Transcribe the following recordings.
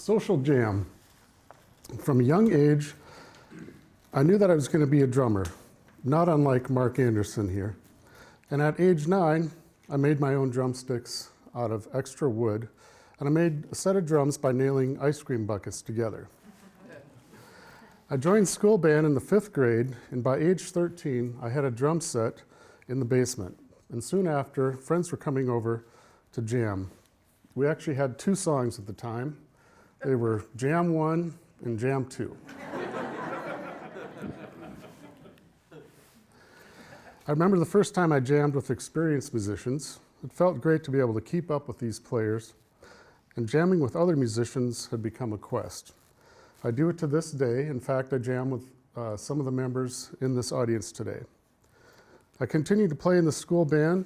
social jam. From a young age, I knew that I was going to be a drummer, not unlike Mark Anderson here. And at age 9, I made my own drumsticks out of extra wood, and I made a set of drums by nailing ice cream buckets together. I joined school band in the 5th grade, and by age 13, I had a drum set in the basement. And soon after, friends were coming over to jam. We actually had 2 songs at the time. They were Jam 1 and Jam 2. I remember the first time I jammed with experienced musicians. It felt great to be able to keep up with these players, and jamming with other musicians had become a quest. I do it to this day. In fact, I jam with some of the members in this audience today. I continued to play in the school band,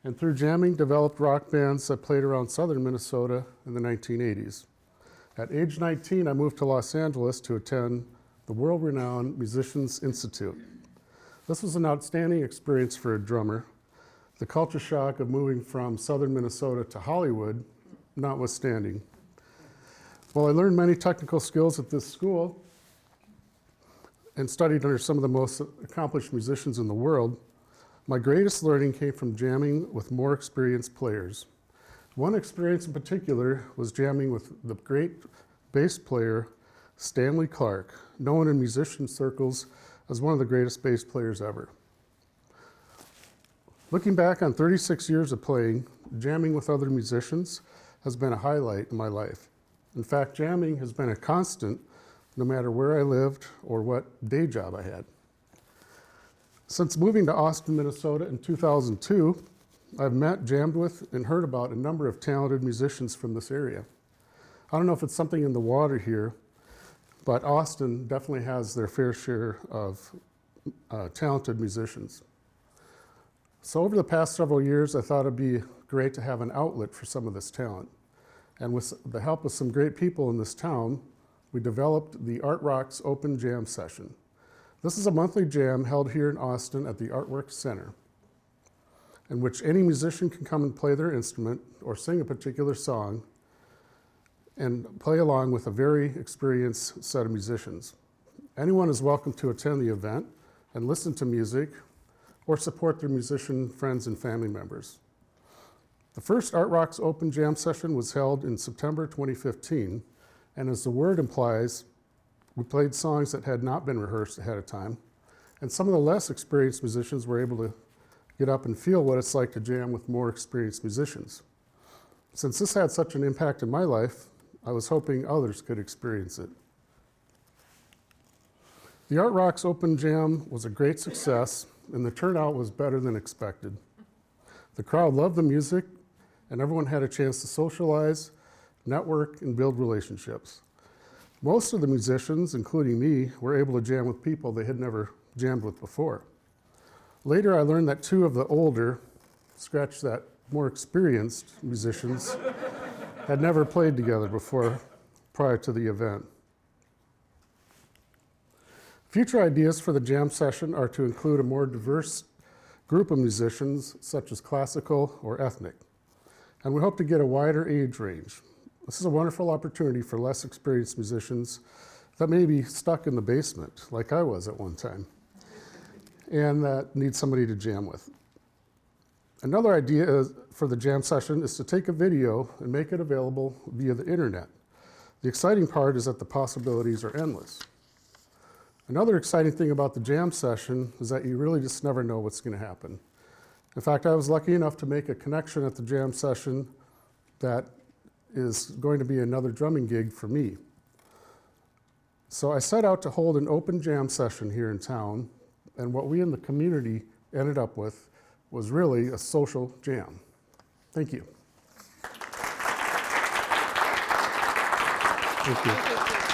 and through jamming, developed rock bands that played around southern Minnesota in the 1980s. At age 19, I moved to Los Angeles to attend the world-renowned Musicians Institute. This was an outstanding experience for a drummer. The culture shock of moving from southern Minnesota to Hollywood notwithstanding. While I learned many technical skills at this school and studied under some of the most accomplished musicians in the world, my greatest learning came from jamming with more experienced players. One experience in particular was jamming with the great bass player, Stanley Clarke, known in musician circles as one of the greatest bass players ever. Looking back on 36 years of playing, jamming with other musicians has been a highlight in my life. In fact, jamming has been a constant no matter where I lived or what day job I had. Since moving to Austin, Minnesota in 2002, I've met, jammed with, and heard about a number of talented musicians from this area. I don't know if it's something in the water here, but Austin definitely has their fair share of talented musicians. So over the past several years, I thought it'd be great to have an outlet for some of this talent. And with the help of some great people in this town, we developed the Art Rocks Open Jam Session. This is a monthly jam held here in Austin at the Artwork Center, in which any musician can come and play their instrument or sing a particular song and play along with a very experienced set of musicians. Anyone is welcome to attend the event and listen to music or support their musician friends and family members. The first Art Rocks Open Jam Session was held in September 2015, and as the word implies, we played songs that had not been rehearsed ahead of time, and some of the less experienced musicians were able to get up and feel what it's like to jam with more experienced musicians. Since this had such an impact in my life, I was hoping others could experience it. The Art Rocks Open Jam was a great success, and the turnout was better than expected. The crowd loved the music, and everyone had a chance to socialize, network, and build relationships. Most of the musicians, including me, were able to jam with people they had never jammed with before. Later, I learned that 2 of the older, scratch that, more experienced musicians had never played together before, prior to the event. Future ideas for the jam session are to include a more diverse group of musicians, such as classical or ethnic. And we hope to get a wider age range. This is a wonderful opportunity for less experienced musicians that may be stuck in the basement, like I was at one time, and that need somebody to jam with. Another idea for the jam session is to take a video and make it available via the internet. The exciting part is that the possibilities are endless. Another exciting thing about the jam session is that you really just never know what's going to happen. In fact, I was lucky enough to make a connection at the jam session that is going to be another drumming gig for me. So I set out to hold an open jam session here in town, and what we in the community ended up with was really a social jam. Thank you. Thank you.